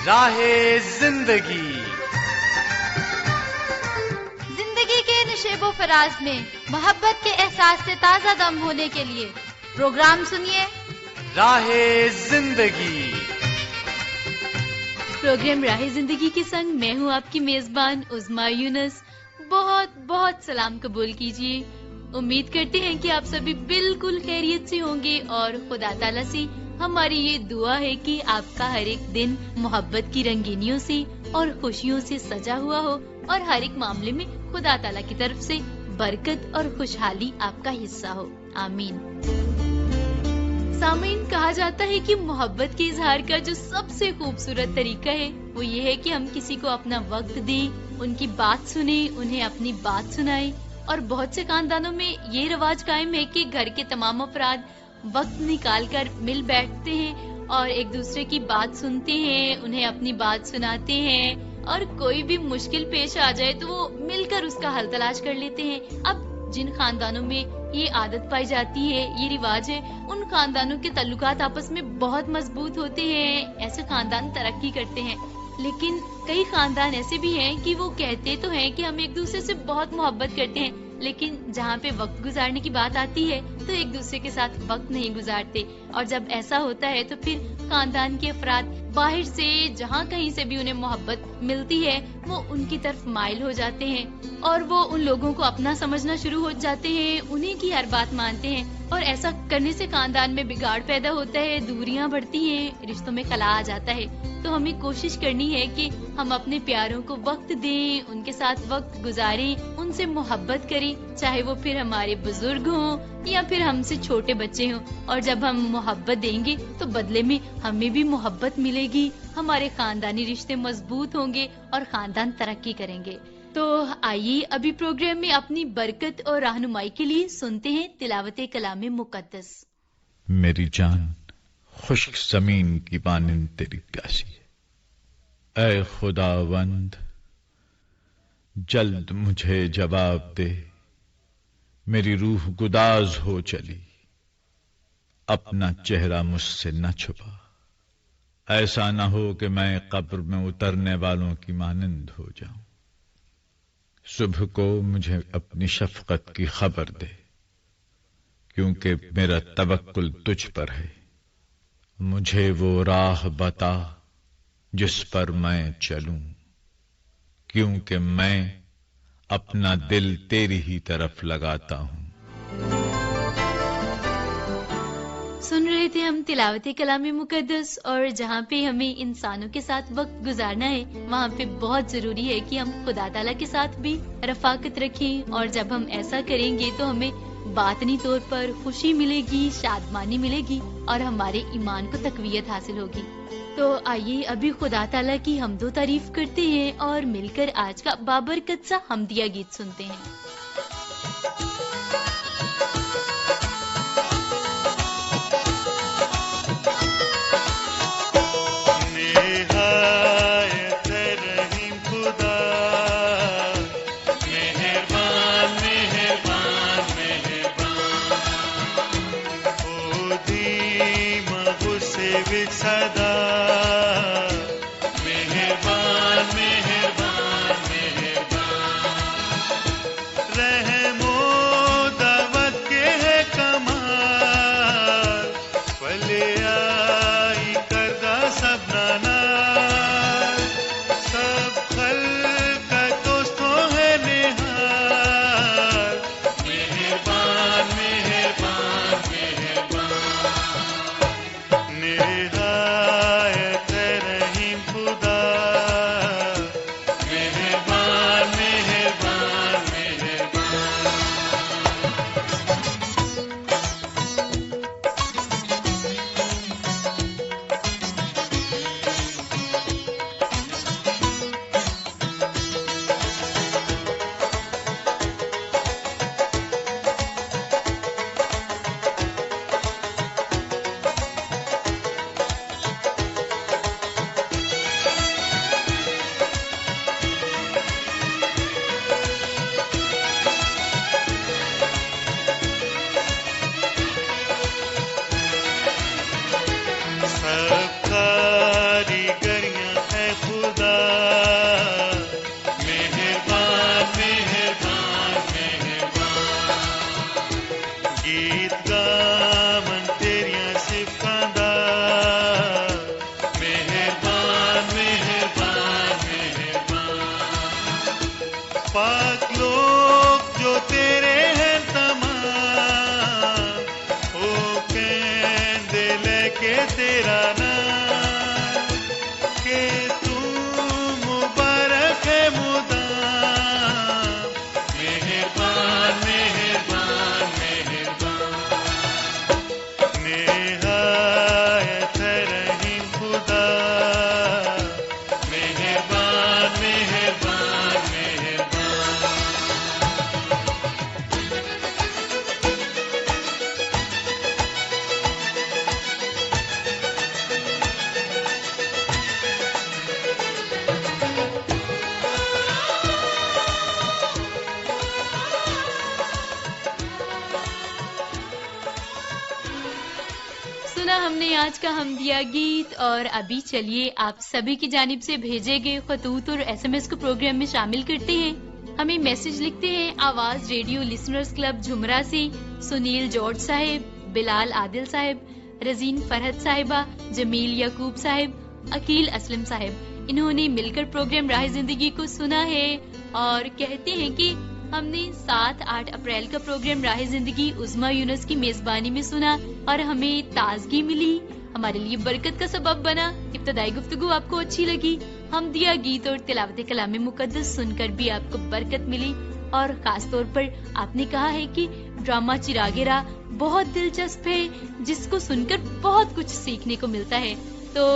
راہ زندگی کے نشیب و فراز میں محبت کے احساس سے تازہ دم ہونے کے لیے پروگرام سنیے راہ زندگی۔ پروگرام راہ زندگی کے سنگ میں ہوں آپ کی میزبان عظمیٰ یونس۔ بہت بہت سلام قبول کیجیے۔ امید کرتے ہیں کہ آپ سبھی بالکل خیریت سے ہوں گے اور خدا تعالیٰ سے ہماری یہ دعا ہے کہ آپ کا ہر ایک دن محبت کی رنگینیوں سے اور خوشیوں سے سجا ہوا ہو اور ہر ایک معاملے میں خدا تعالیٰ کی طرف سے برکت اور خوشحالی آپ کا حصہ ہو، آمین۔ سامعین، کہا جاتا ہے کہ محبت کے اظہار کا جو سب سے خوبصورت طریقہ ہے وہ یہ ہے کہ ہم کسی کو اپنا وقت دیں، ان کی بات سنیں، انہیں اپنی بات سنائیں۔ اور بہت سے خاندانوں میں یہ رواج قائم ہے کہ گھر کے تمام افراد وقت نکال کر مل بیٹھتے ہیں اور ایک دوسرے کی بات سنتے ہیں، انہیں اپنی بات سناتے ہیں، اور کوئی بھی مشکل پیش آ جائے تو وہ مل کر اس کا حل تلاش کر لیتے ہیں۔ اب جن خاندانوں میں یہ عادت پائی جاتی ہے، یہ رواج ہے، ان خاندانوں کے تعلقات آپس میں بہت مضبوط ہوتے ہیں، ایسے خاندان ترقی کرتے ہیں۔ لیکن کئی خاندان ایسے بھی ہیں کہ وہ کہتے تو ہیں کہ ہم ایک دوسرے سے بہت محبت کرتے ہیں، لیکن جہاں پہ وقت گزارنے کی بات آتی ہے تو ایک دوسرے کے ساتھ وقت نہیں گزارتے، اور جب ایسا ہوتا ہے تو پھر خاندان کے افراد باہر سے جہاں کہیں سے بھی انہیں محبت ملتی ہے وہ ان کی طرف مائل ہو جاتے ہیں اور وہ ان لوگوں کو اپنا سمجھنا شروع ہو جاتے ہیں، انہیں کی ہر بات مانتے ہیں، اور ایسا کرنے سے خاندان میں بگاڑ پیدا ہوتا ہے، دوریاں بڑھتی ہیں، رشتوں میں خلا آ جاتا ہے۔ تو ہمیں کوشش کرنی ہے کہ ہم اپنے پیاروں کو وقت دیں، ان کے ساتھ وقت گزاریں، ان سے محبت کریں، چاہے وہ پھر ہمارے بزرگ ہوں یا پھر ہم سے چھوٹے بچے ہوں۔ اور جب ہم محبت دیں گے تو بدلے میں ہمیں بھی محبت ملے گی، ہمارے خاندانی رشتے مضبوط ہوں گے اور خاندان ترقی کریں گے۔ تو آئیے ابھی پروگرام میں اپنی برکت اور رہنمائی کے لیے سنتے ہیں تلاوت کلام مقدس۔ میری جان خشک زمین کی مانند تیری پیاسی ہے، اے خداوند جلد مجھے جواب دے، میری روح گداز ہو چلی، اپنا چہرہ مجھ سے نہ چھپا، ایسا نہ ہو کہ میں قبر میں اترنے والوں کی مانند ہو جاؤں۔ صبح کو مجھے اپنی شفقت کی خبر دے، کیونکہ میرا توکل تجھ پر ہے، مجھے وہ راہ بتا جس پر میں چلوں، کیونکہ میں اپنا دل تیری ہی طرف لگاتا ہوں۔ سن رہے تھے ہم تلاوت کلام مقدس، اور جہاں پہ ہمیں انسانوں کے ساتھ وقت گزارنا ہے وہاں پہ بہت ضروری ہے کہ ہم خدا تعالیٰ کے ساتھ بھی رفاقت رکھیں، اور جب ہم ایسا کریں گے تو ہمیں باطنی طور پر خوشی ملے گی، شادمانی ملے گی، اور ہمارے ایمان کو تقویت حاصل ہوگی۔ تو آئیے ابھی خدا تعالیٰ کی حمد و تعریف کرتے ہیں اور مل کر آج کا بابرکت سا حمدیہ گیت سنتے ہیں۔ میرا کہ تیرا نام کہ تو مبارک ہے مدام مہربان مہربان مہربان نہایت رحیم خدا مہربان مہربان مہربان سنا ہم نے آج کا ہمدیہ گیت، اور ابھی چلیے آپ سبھی کی جانب سے بھیجے گئے خطوط اور SMS کو پروگرام میں شامل کرتے ہیں۔ ہمیں میسج لکھتے ہیں آواز ریڈیو لسنرز کلب جھمرا سے سنیل جارج صاحب، بلال عادل صاحب، رزین فرحت صاحبہ، جمیل یعقوب صاحب، عقیل اسلم صاحب۔ انہوں نے مل کر پروگرام راہ زندگی کو سنا ہے اور کہتے ہیں کہ ہم نے 7-8 اپریل کا پروگرام راہ زندگی عظمیٰ یونس کی میزبانی میں سنا اور ہمیں تازگی ملی، ہمارے لیے برکت کا سبب بنا۔ ابتدائی گفتگو آپ کو اچھی لگی، ہمدیہ گیت اور تلاوت کلام مقدس سن کر بھی آپ کو برکت ملی، اور خاص طور پر آپ نے کہا ہے کہ ڈرامہ چراغ راہ بہت دلچسپ ہے، جس کو سن کر بہت کچھ سیکھنے کو ملتا ہے۔ تو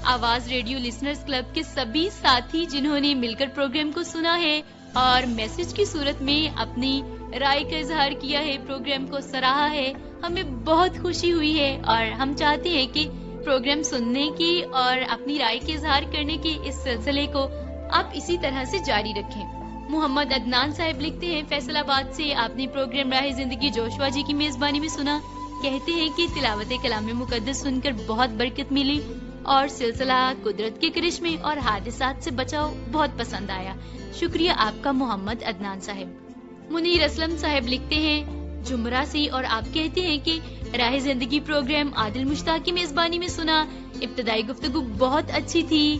آواز ریڈیو لسنرز کلب کے سبھی ساتھی جنہوں نے مل کر پروگرام کو سنا ہے اور میسج کی صورت میں اپنی رائے کا اظہار کیا ہے، پروگرام کو سراہا ہے، ہمیں بہت خوشی ہوئی ہے، اور ہم چاہتے ہیں کہ پروگرام سننے کی اور اپنی رائے کے اظہار کرنے کے اس سلسلے کو آپ اسی طرح سے جاری رکھیں۔ محمد عدنان صاحب لکھتے ہیں فیصل آباد سے، آپ نے پروگرام راہ زندگی جوشوا جی کی میزبانی میں سنا، کہتے ہیں کہ تلاوت کلام مقدس سن کر بہت برکت ملی اور سلسلہ قدرت کے کرشمے اور حادثات سے بچاؤ بہت پسند آیا۔ شکریہ آپ کا محمد عدنان صاحب۔ منیر اسلم صاحب لکھتے ہیں جمرہ سے، اور آپ کہتے ہیں کہ راہ زندگی پروگرام عادل مشتاق کی میزبانی میں سنا، ابتدائی گفتگو بہت اچھی تھی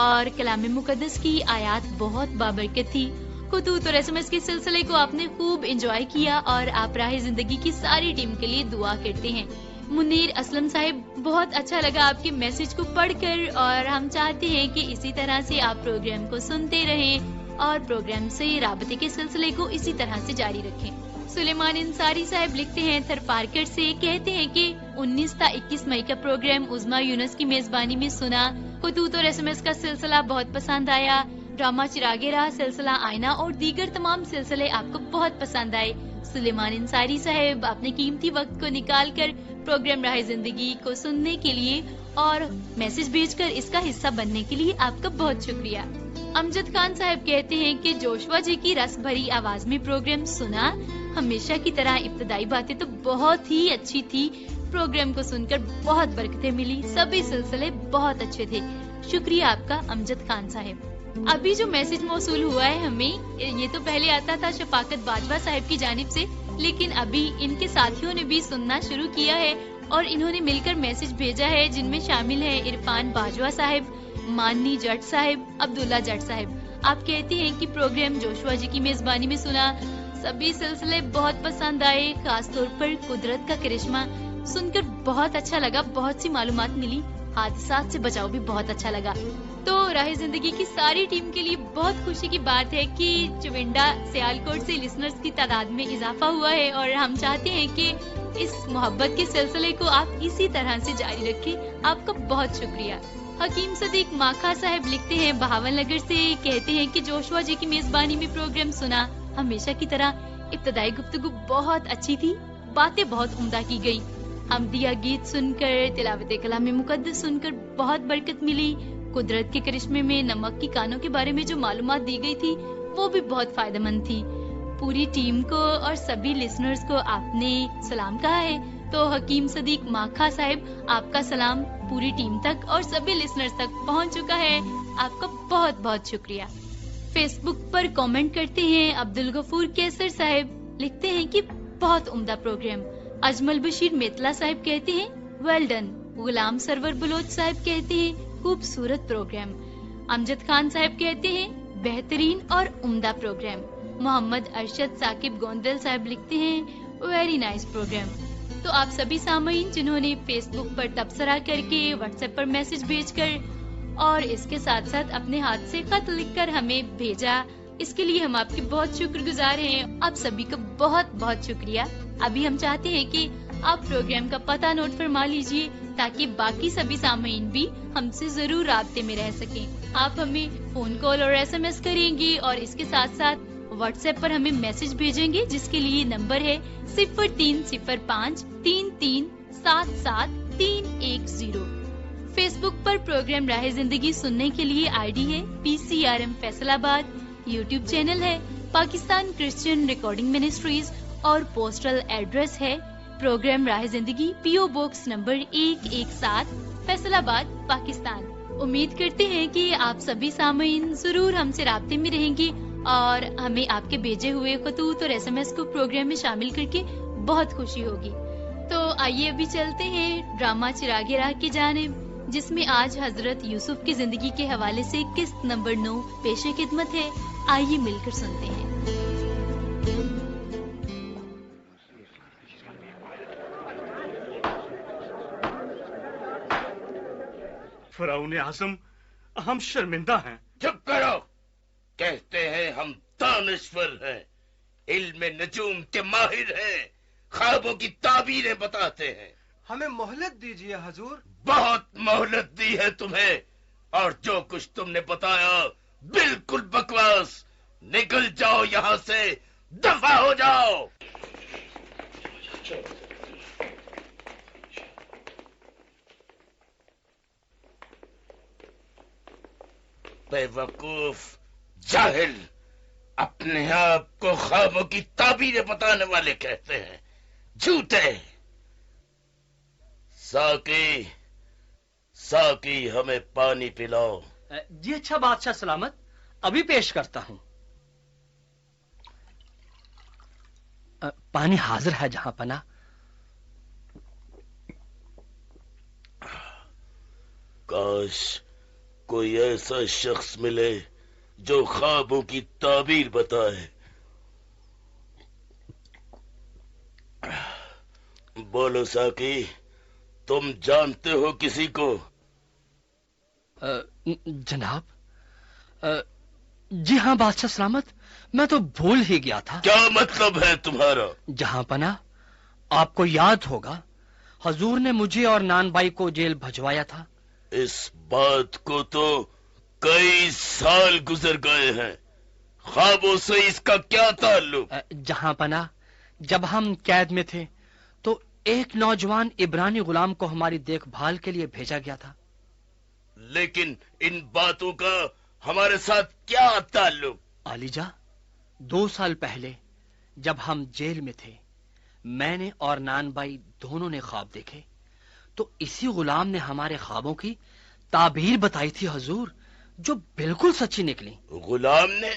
اور کلام مقدس کی آیات بہت بابرکت تھی۔ خطوط اور SMS کے سلسلے کو آپ نے خوب انجوائے کیا اور آپ راہ زندگی کی ساری ٹیم کے لیے دعا کرتے ہیں۔ منیر اسلم صاحب، بہت اچھا لگا آپ کے میسج کو پڑھ کر، اور ہم چاہتے ہیں کہ اسی طرح سے آپ پروگرام کو سنتے رہیں اور پروگرام سے رابطے کے سلسلے کو اسی طرح سے جاری رکھیں۔ سلیمان انصاری صاحب لکھتے ہیں تھر پارکر سے، کہتے ہیں کہ 19 تا 21 مئی کا پروگرام عظمیٰ یونس کی میزبانی میں سنا، خطوط اور SMS کا سلسلہ بہت پسند آیا، ڈرامہ چراغ راہ، سلسلہ آئینہ اور دیگر تمام سلسلے آپ کو بہت پسند آئے۔ سلیمان انصاری صاحب، آپ نے قیمتی وقت کو نکال کر پروگرام راہ زندگی کو سننے کے لیے اور میسج بھیج کر اس کا حصہ بننے کے لیے آپ کا بہت شکریہ۔ امجد خان صاحب کہتے ہیں کہ جوشوا جی کی رس بھری آواز میں پروگرام سنا، ہمیشہ کی طرح ابتدائی باتیں تو بہت ہی اچھی تھی، پروگرام کو سن کر بہت برکتیں ملی، سبھی سلسلے بہت اچھے تھے۔ شکریہ آپ کا امجد خان صاحب۔ ابھی جو میسج موصول ہوا ہے ہمیں، یہ تو پہلے آتا تھا شفاقت باجوہ صاحب کی جانب سے، لیکن ابھی ان کے ساتھیوں نے بھی سننا شروع کیا ہے اور انہوں نے مل کر میسج بھیجا ہے، جن میں شامل ہیں عرفان باجوہ صاحب، ماننی جٹ صاحب، عبداللہ جٹ صاحب۔ آپ کہتے ہیں کہ پروگرام جوشوا جی کی میزبانی میں سنا، سبھی سلسلے بہت پسند آئے، خاص طور پر قدرت کا کرشمہ سن کر بہت اچھا لگا، بہت سی معلومات ملی، حادثات سے بچاؤ بھی بہت اچھا لگا۔ تو راہ زندگی کی ساری ٹیم کے لیے بہت خوشی کی بات ہے کہ چونڈا سیالکوٹ سے لسنرز کی تعداد میں اضافہ ہوا ہے، اور ہم چاہتے ہیں کہ اس محبت کے سلسلے کو آپ اسی طرح سے جاری رکھیں۔ آپ کا بہت شکریہ۔ حکیم صدیق ماکھا صاحب لکھتے ہیں بہاول نگر سے، کہتے ہیں کہ جوشوا جی کی میزبانی میں پروگرام سنا، ہمیشہ کی طرح ابتدائی گفتگو بہت اچھی تھی، باتیں بہت عمدہ کی گئی، حمدیہ گیت سن کر، تلاوت کلام مقدس سن کر بہت برکت ملی، قدرت کے کرشمے میں نمک کی کانوں کے بارے میں جو معلومات دی گئی تھی وہ بھی بہت فائدہ مند تھی۔ پوری ٹیم کو اور سبھی لسنرز کو آپ نے سلام کہا ہے، تو حکیم صدیق ماکھا صاحب، آپ کا سلام پوری ٹیم تک اور سبھی لسنرز تک پہنچ چکا ہے، آپ کا بہت بہت شکریہ۔ فیس بک پر کامنٹ کرتے ہیں عبدالغفور کیسر صاحب، لکھتے ہیں کہ بہت عمدہ پروگرام۔ اجمل بشیر میتلا صاحب کہتے ہیں ویل ڈن۔ غلام سرور بلوچ صاحب کہتے ہیں خوبصورت پروگرام۔ امجد خان صاحب کہتے ہیں بہترین اور عمدہ پروگرام۔ محمد ارشد ثاقب گوندل صاحب لکھتے ہیں ویری نائس پروگرام۔ تو آپ سبھی سامعین جنہوں نے فیس بک پر تبصرہ کر کے، واٹس ایپ پر میسج بھیج کر اور اس کے ساتھ ساتھ اپنے ہاتھ سے خط لکھ کر ہمیں بھیجا، اس کے لیے ہم آپ کے بہت شکر گزار ہیں. آپ سبھی کا بہت بہت شکریہ. ابھی ہم چاہتے ہیں کہ آپ پروگرام کا پتہ نوٹ فرما لیجئے تاکہ باقی سبھی سامعین بھی ہم سے ضرور رابطے میں رہ سکیں. آپ ہمیں فون کال اور SMS کریں گے اور اس کے ساتھ ساتھ واٹس ایپ پر ہمیں میسج بھیجیں گے، جس کے لیے نمبر ہے 0305 33 77 310. فیس بک پر پروگرام راہ زندگی سننے کے لیے ID ہے PCRM فیصل آباد. یوٹیوب چینل ہے پاکستان کرسچین ریکارڈنگ منسٹریز اور پوسٹل ایڈریس ہے پروگرام راہ زندگی، PO باکس نمبر 117 فیصل آباد، پاکستان. امید کرتے ہیں کہ آپ سبھی سامعین ضرور ہم سے رابطے میں رہیں گے اور ہمیں آپ کے بھیجے ہوئے خطوط اور SMS کو پروگرام میں شامل کر کے بہت خوشی ہوگی. تو آئیے ابھی چلتے ہیں ڈرامہ چراغ راہ کی جانب، جس میں آج حضرت یوسف کی زندگی کے حوالے سے قسط نمبر 9 پیش خدمت ہے. آئیے مل کر سنتے ہیں. فرعون اعظم، ہم شرمندہ ہیں. چپ کرو. کہتے ہیں ہم دانشور ہیں، علم نجوم کے ماہر ہیں، خوابوں کی تعبیریں بتاتے ہیں. ہمیں مہلت دیجیے حضور. بہت مہلت دی ہے تمہیں، اور جو کچھ تم نے بتایا بالکل بکواس. نکل جاؤ یہاں سے، دفع ہو جاؤ. بے وقوف، جاہل، اپنے آپ کو خوابوں کی تعبیریں بتانے والے کہتے ہیں. جھوٹے. ساقی ہمیں پانی پلاؤ. جی اچھا بادشاہ سلامت، ابھی پیش کرتا ہوں. پانی حاضر ہے جہاں پناہ. کاش کوئی ایسا شخص ملے جو خوابوں کی تعبیر بتائے. بولو ساقی، تم جانتے ہو کسی کو؟ جناب، جی ہاں بادشاہ سلامت، میں تو بھول ہی گیا تھا. کیا مطلب ہے تمہارا؟ جہاں پناہ، آپ کو یاد ہوگا حضور نے مجھے اور نان بائی کو جیل بھجوایا تھا. اس بات کو تو کئی سال گزر گئے ہیں، خوابوں سے اس کا کیا تعلق؟ جہاں پناہ، جب ہم قید میں تھے تو ایک نوجوان عبرانی غلام کو ہماری دیکھ بھال کے لیے بھیجا گیا تھا. لیکن ان باتوں کا ہمارے ساتھ کیا تعلق؟ عالیجا، 2 سال پہلے جب ہم جیل میں تھے، میں نے اور نان بائی دونوں نے خواب دیکھے تو اسی غلام نے ہمارے خوابوں کی تعبیر بتائی تھی حضور، جو بالکل سچی نکلی. غلام نے؟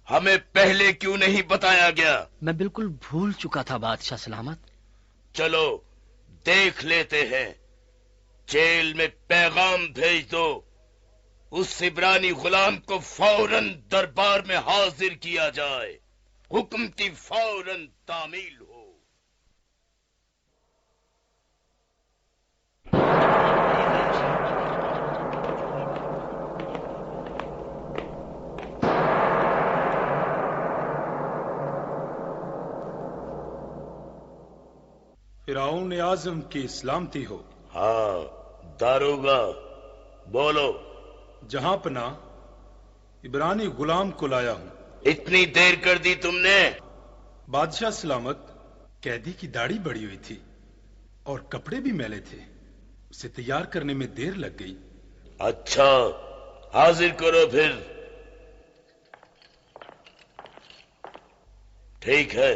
ہمیں پہلے کیوں نہیں بتایا گیا؟ میں بالکل بھول چکا تھا بادشاہ سلامت. چلو دیکھ لیتے ہیں. جیل میں پیغام بھیج دو، اس عبرانی غلام کو فوراً دربار میں حاضر کیا جائے، حکم کی فوراً تعمیل ہو. فرعون اعظم کی سلامتی ہو. ہاں داروغہ، بولو. جہاں پناہ، عبرانی غلام کو لایا ہوں. اتنی دیر کر دی تم نے؟ بادشاہ سلامت، قیدی کی داڑھی بڑی ہوئی تھی اور کپڑے بھی میلے تھے، اسے تیار کرنے میں دیر لگ گئی. اچھا، حاضر کرو پھر. ٹھیک ہے،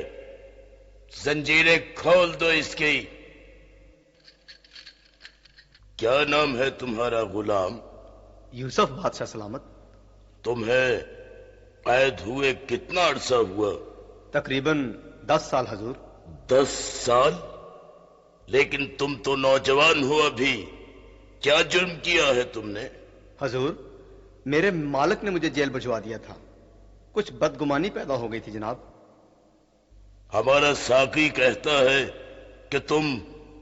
زنجیریں کھول دو اس کی. کیا نام ہے تمہارا غلام؟ یوسف بادشاہ سلامت. تمہیں قید ہوئے کتنا عرصہ ہوا؟ تقریباً 10 سال حضور. 10 سال؟ لیکن تم تو نوجوان ہو ابھی، کیا جرم کیا ہے تم نے؟ حضور، میرے مالک نے مجھے جیل بھجوا دیا تھا، کچھ بدگمانی پیدا ہو گئی تھی جناب. ہمارا ساقی کہتا ہے کہ تم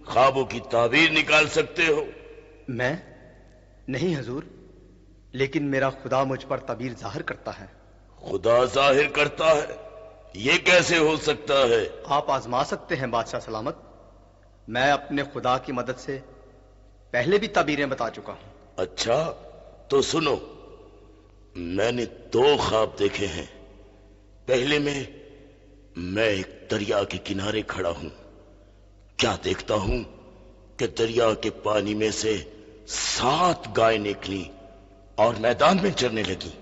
خوابوں کی تعبیر نکال سکتے ہو؟ میں نہیں حضور، لیکن میرا خدا مجھ پر تعبیر ظاہر کرتا ہے۔ خدا ظاہر کرتا ہے؟ یہ کیسے ہو سکتا ہے؟ آپ آزما سکتے ہیں بادشاہ سلامت، میں اپنے خدا کی مدد سے پہلے بھی تعبیریں بتا چکا ہوں۔ اچھا تو سنو، میں نے 2 خواب دیکھے ہیں۔ پہلے میں ایک دریا کے کنارے کھڑا ہوں، کیا دیکھتا ہوں کہ دریا کے پانی میں سے 7 گائیں نکلی اور میدان میں چرنے لگی۔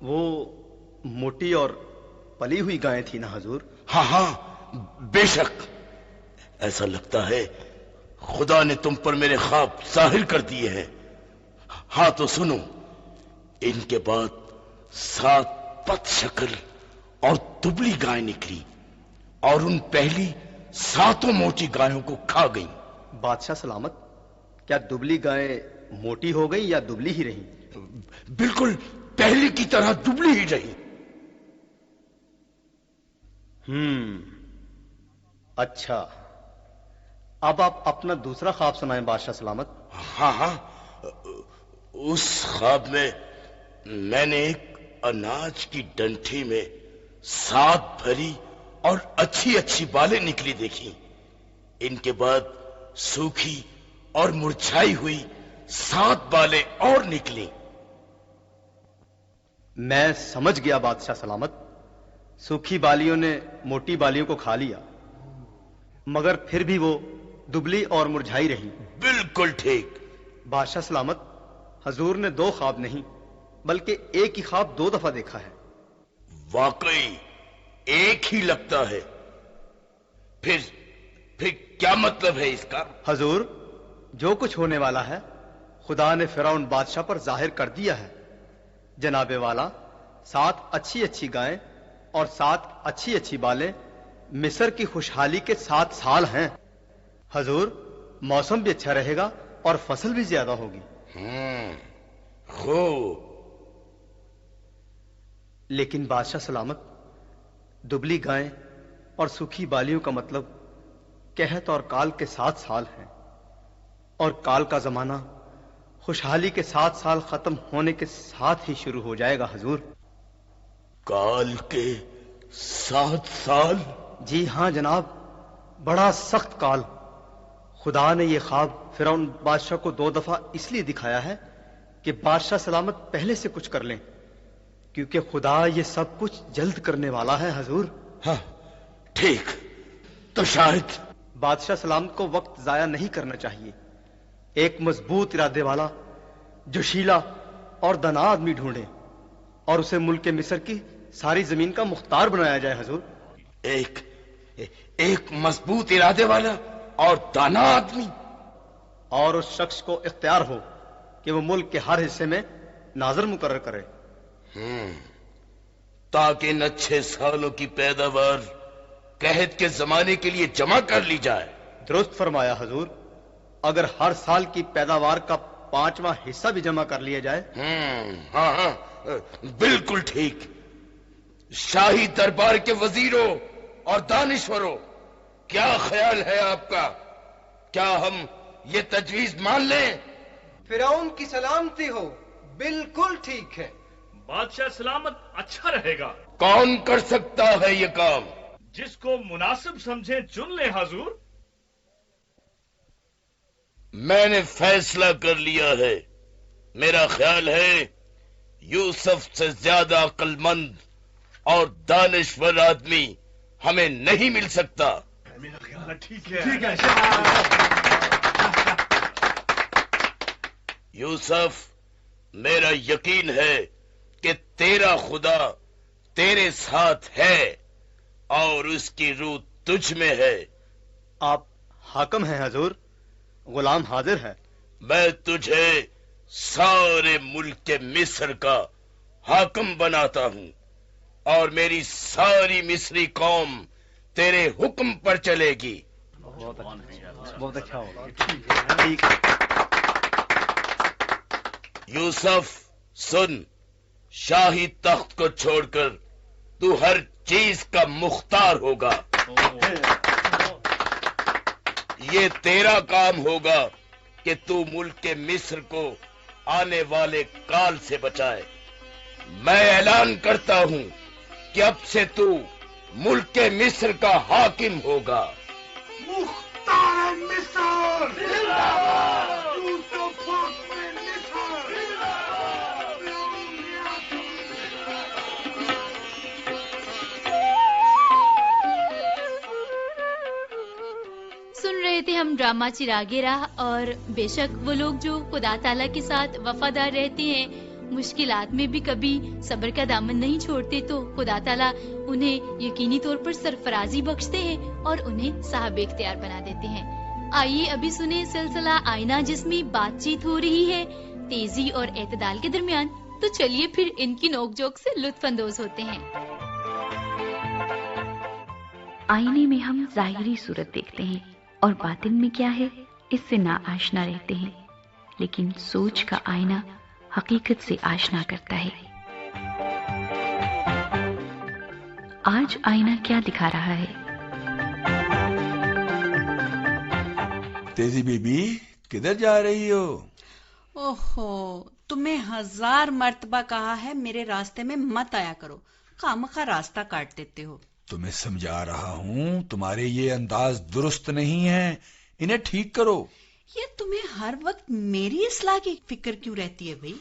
وہ موٹی اور پلی ہوئی گائیں تھی نا حضور؟ ہاں ہاں بے شک، ایسا لگتا ہے خدا نے تم پر میرے خواب ظاہر کر دیے ہیں۔ ہاں تو سنو، ان کے بعد 7 پت شکل اور دبلی گائیں نکلی اور ان پہلی 7 موٹی گایوں کو کھا گئیں۔ بادشاہ سلامت، کیا دبلی گائیں موٹی ہو گئی یا دبلی ہی رہی؟ بالکل پہلی کی طرح دبلی ہی رہی۔ اچھا، اب آپ اپنا دوسرا خواب سنائیں بادشاہ سلامت۔ ہاں ہاں، اس خواب میں نے ایک اناج کی ڈنٹھی میں 7 بھری اور اچھی اچھی بالیں نکلی دیکھی۔ ان کے بعد سوکھی اور مرجھائی ہوئی 7 بالیں اور نکلی۔ میں سمجھ گیا بادشاہ سلامت، سوکھی بالیوں نے موٹی بالیوں کو کھا لیا، مگر پھر بھی وہ دبلی اور مرجھائی رہی۔ بالکل ٹھیک۔ بادشاہ سلامت، حضور نے 2 خواب نہیں بلکہ ایک ہی خواب 2 دفعہ دیکھا ہے۔ واقعی ایک ہی لگتا ہے، پھر کیا مطلب ہے اس کا؟ حضور، جو کچھ ہونے والا ہے خدا نے فرعون بادشاہ پر ظاہر کر دیا ہے۔ جناب والا، 7 اچھی اچھی گائیں اور 7 اچھی اچھی بالیں مصر کی خوشحالی کے 7 سال ہیں۔ حضور، موسم بھی اچھا رہے گا اور فصل بھی زیادہ ہوگی۔ خوب۔ لیکن بادشاہ سلامت، دبلی گائیں اور سوکھی بالیوں کا مطلب قحط اور کال کے 7 سال ہیں، اور کال کا زمانہ خوشحالی کے 7 سال ختم ہونے کے ساتھ ہی شروع ہو جائے گا حضور۔ کال کے 7 سال؟ جی ہاں جناب، بڑا سخت کال۔ خدا نے یہ خواب فرعون بادشاہ کو 2 دفعہ اس لیے دکھایا ہے کہ بادشاہ سلامت پہلے سے کچھ کر لیں، کیونکہ خدا یہ سب کچھ جلد کرنے والا ہے حضور۔ ہاں ٹھیک، تو شاید بادشاہ سلامت کو وقت ضائع نہیں کرنا چاہیے۔ ایک مضبوط ارادے والا، جوشیلا اور دانا آدمی ڈھونڈیں اور اسے ملک مصر کی ساری زمین کا مختار بنایا جائے حضور۔ ایک مضبوط ارادے والا اور دانا آدمی، اور اس شخص کو اختیار ہو کہ وہ ملک کے ہر حصے میں ناظر مقرر کرے، تاکہ ان اچھے سالوں کی پیداوار قحط کے زمانے کے لیے جمع کر لی جائے۔ درست فرمایا حضور، اگر ہر سال کی پیداوار کا 5واں حصہ بھی جمع کر لیا جائے۔ ہاں ہاں بالکل ٹھیک۔ شاہی دربار کے وزیروں اور دانشوروں، کیا خیال ہے آپ کا؟ کیا ہم یہ تجویز مان لیں؟ فرعون کی سلامتی ہو، بالکل ٹھیک ہے۔ بادشاہ سلامت اچھا رہے گا۔ کون کر سکتا ہے یہ کام؟ جس کو مناسب سمجھیں چن لیں حضور۔ میں نے فیصلہ کر لیا ہے، میرا خیال ہے یوسف سے زیادہ عقل مند اور دانشور آدمی ہمیں نہیں مل سکتا۔ میرا خیال ہے ٹھیک ہے۔ یوسف، میرا یقین ہے کہ تیرا خدا تیرے ساتھ ہے اور اس کی روح تجھ میں ہے۔ آپ حاکم ہیں حضور، غلام حاضر ہے۔ میں تجھے سارے ملک کے مصر کا حاکم بناتا ہوں اور میری ساری مصری قوم تیرے حکم پر چلے گی۔ بہت اچھا ہوگا۔ یوسف سن، شاہی تخت کو چھوڑ کر تو ہر چیز کا مختار ہوگا۔ یہ تیرا کام ہوگا کہ تو ملک کے مصر کو آنے والے کال سے بچائے۔ میں اعلان کرتا ہوں کہ اب سے تو ملک کے مصر کا حاکم ہوگا۔ مختار مصر زندہ باد، یوسف فخر مصر زندہ باد۔ سن رہے تھے ہم ڈرامہ چراغ راہ، اور بے شک وہ لوگ جو خدا تعالیٰ کے ساتھ وفادار رہتے ہیں، مشکلات میں بھی کبھی صبر کا دامن نہیں چھوڑتے، تو خدا تعالیٰ انہیں یقینی طور پر سرفرازی بخشتے ہیں اور انہیں صاحب اختیار بنا دیتے ہیں۔ آئیے ابھی سنیں سلسلہ آئینہ، جس میں بات چیت ہو رہی ہے تیزی اور اعتدال کے درمیان۔ تو چلیے پھر ان کی نوک جھوک سے لطف اندوز ہوتے ہیں۔ آئینے میں ہم ظاہری صورت دیکھتے ہیں اور باطن میں کیا ہے اس سے نا آشنا رہتے ہیں، لیکن سوچ کا آئینہ حقیقت سے آشنا کرتا ہے۔ آج آئینہ کیا دکھا رہا ہے؟ تیزی بی بی کدھر جا رہی ہو؟ اوہو، تمہیں 1000 مرتبہ کہا ہے میرے راستے میں مت آیا کرو، خامخواہ راستہ کاٹ دیتے ہو۔ تمہیں سمجھا رہا ہوں، تمہارے یہ انداز درست نہیں ہے، انہیں ٹھیک کرو۔ یہ تمہیں ہر وقت میری اصلاح کی فکر کیوں رہتی ہے بھائی؟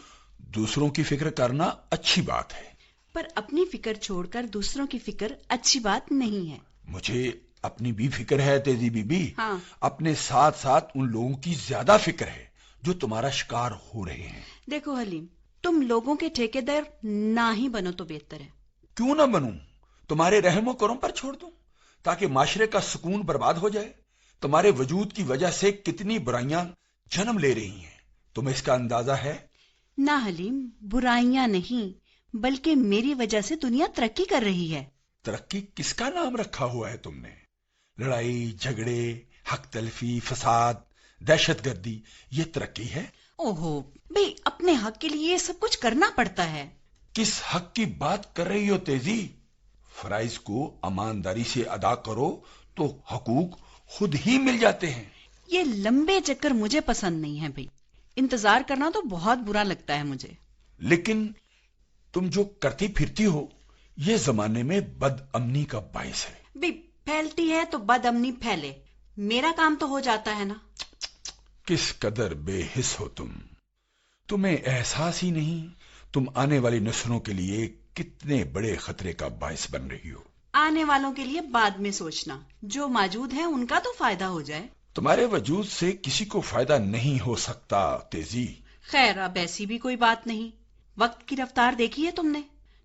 دوسروں کی فکر کرنا اچھی بات ہے، پر اپنی فکر چھوڑ کر دوسروں کی فکر اچھی بات نہیں ہے۔ مجھے اپنی بھی فکر ہے تیزی بی بی، ہاں، اپنے ساتھ ساتھ ان لوگوں کی زیادہ فکر ہے جو تمہارا شکار ہو رہے ہیں۔ دیکھو حلیم، تم لوگوں کے ٹھیکیدار نہ ہی بنو تو بہتر ہے۔ کیوں نہ بنوں؟ تمہارے رحم و کرم پر چھوڑ دوں تاکہ معاشرے کا سکون برباد ہو جائے۔ تمہارے وجود کی وجہ سے کتنی برائیاں جنم لے رہی ہیں، تمہیں اس کا اندازہ ہے؟ نہ حلیم، برائیاں نہیں بلکہ میری وجہ سے دنیا ترقی کر رہی ہے۔ ترقی کس کا نام رکھا ہوا ہے تم نے؟ لڑائی جھگڑے، حق تلفی، فساد، دہشت گردی، یہ ترقی ہے؟ اوہو بھئی، اپنے حق کے لیے یہ سب کچھ کرنا پڑتا ہے۔ کس حق کی بات کر رہی ہو تیزی؟ فرائض کو ایمانداری سے ادا کرو تو حقوق خود ہی مل جاتے ہیں۔ یہ لمبے چکر مجھے پسند نہیں ہے بھئی، انتظار کرنا تو بہت برا لگتا ہے مجھے۔ لیکن تم جو کرتی پھرتی ہو یہ زمانے میں بد امنی کا باعث ہے۔ بھئی پھیلتی ہے تو بد امنی پھیلے، میرا کام تو ہو جاتا ہے نا۔ کس قدر بے حس ہو تم، تمہیں احساس ہی نہیں تم آنے والی نسلوں کے لیے کتنے بڑے خطرے کا باعث بن رہی ہو۔ آنے والوں کے لیے بعد میں سوچنا، جو موجود ہے ان کا تو فائدہ ہو جائے۔ تمہارے وجود سے کسی کو فائدہ نہیں ہو سکتا تیزی۔ خیر، اب ایسی بھی کوئی بات نہیں۔ وقت کی رفتار دیکھی ہے تم نے؟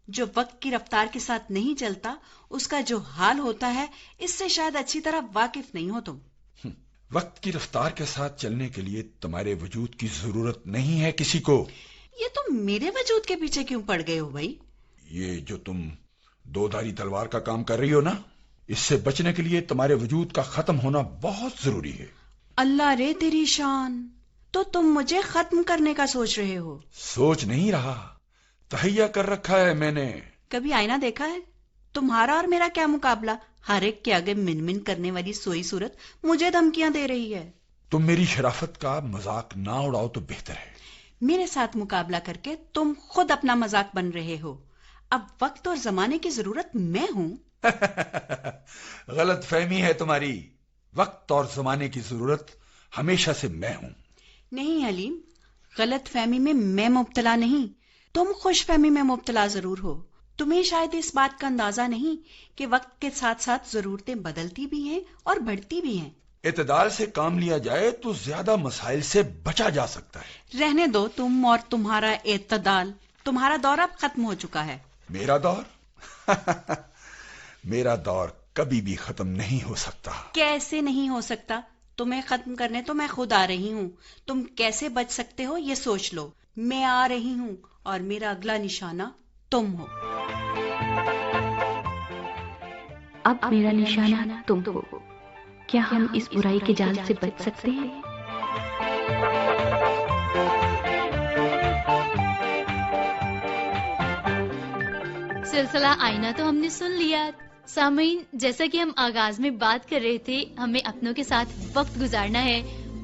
جو وقت کی رفتار کے ساتھ نہیں چلتا اس کا جو حال ہوتا ہے، اس سے شاید اچھی طرح واقف نہیں ہو تم۔ وقت کی رفتار کے ساتھ چلنے کے لیے تمہارے وجود کی ضرورت نہیں ہے کسی کو۔ یہ تم میرے وجود کے پیچھے کیوں پڑ گئے ہو بھائی؟ یہ جو تم دو دھاری تلوار کا کام کر رہی ہو نا، اس سے بچنے کے لیے تمہارے وجود کا ختم ہونا بہت ضروری ہے۔ اللہ رے تیری شان، تو تم مجھے ختم کرنے کا سوچ رہے ہو؟ سوچ نہیں رہا، تہیا کر رکھا ہے میں نے۔ کبھی آئینہ دیکھا ہے؟ تمہارا اور میرا کیا مقابلہ؟ ہر ایک کے آگے من من کرنے والی سوئی صورت مجھے دھمکیاں دے رہی ہے۔ تم میری شرافت کا مذاق نہ اڑاؤ تو بہتر ہے۔ میرے ساتھ مقابلہ کر کے تم خود اپنا مذاق بن رہے ہو۔ اب وقت اور زمانے کی ضرورت میں ہوں۔ غلط فہمی ہے تمہاری، وقت اور زمانے کی ضرورت ہمیشہ سے میں ہوں۔ نہیں حلیم، غلط فہمی میں میں مبتلا نہیں، تم خوش فہمی میں مبتلا ضرور ہو۔ تمہیں شاید اس بات کا اندازہ نہیں کہ وقت کے ساتھ ساتھ ضرورتیں بدلتی بھی ہیں اور بڑھتی بھی ہیں۔ اعتدال سے کام لیا جائے تو زیادہ مسائل سے بچا جا سکتا ہے۔ رہنے دو تم اور تمہارا اعتدال، تمہارا دور اب ختم ہو چکا ہے۔ میرا دور؟ میرا دور کبھی بھی ختم نہیں ہو سکتا۔ کیسے نہیں ہو سکتا؟ تمہیں ختم کرنے تو میں خود آ رہی ہوں، تم کیسے بچ سکتے ہو یہ سوچ لو۔ میں آ رہی ہوں اور میرا اگلا نشانہ تم ہو۔ اب میرا نشانہ تم ہو، کیا ہم اس برائی کے جال سے بچ سکتے ہیں؟ سلسلہ آئینہ تو ہم نے سن لیا، سامعین، جیسا کہ ہم آغاز میں بات کر رہے تھے، ہمیں اپنوں کے ساتھ وقت گزارنا ہے،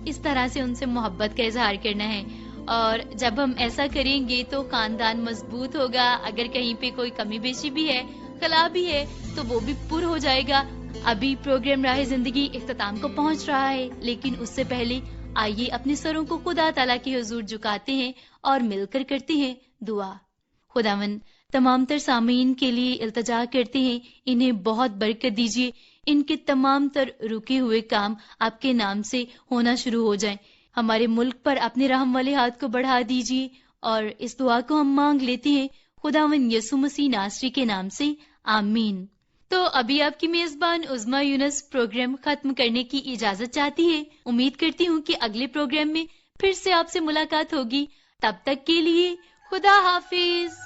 اس طرح سے ان سے محبت کا اظہار کرنا ہے، اور جب ہم ایسا کریں گے تو خاندان مضبوط ہوگا. اگر کہیں پہ کوئی کمی بیشی بھی ہے، خلا بھی ہے، تو وہ بھی پر ہو جائے گا. ابھی پروگرام راہ زندگی اختتام کو پہنچ رہا ہے، لیکن اس سے پہلے آئیے اپنے سروں کو خدا تعالیٰ کے حضور جھکاتے ہیں اور مل کر کرتے ہیں دعا. خداوند تمام تر سامعین کے لیے التجا کرتے ہیں، انہیں بہت برکت دیجیے، ان کے تمام تر رکے ہوئے کام آپ کے نام سے ہونا شروع ہو جائیں. ہمارے ملک پر اپنے رحم والے ہاتھ کو بڑھا دیجیے، اور اس دعا کو ہم مانگ لیتے ہیں خداوند یسوع مسیح ناصری کے نام سے، آمین. تو ابھی آپ کی میزبان عظمیٰ یونس پروگرام ختم کرنے کی اجازت چاہتی ہے. امید کرتی ہوں کہ اگلے پروگرام میں پھر سے آپ سے ملاقات ہوگی. تب تک کے لیے خدا حافظ.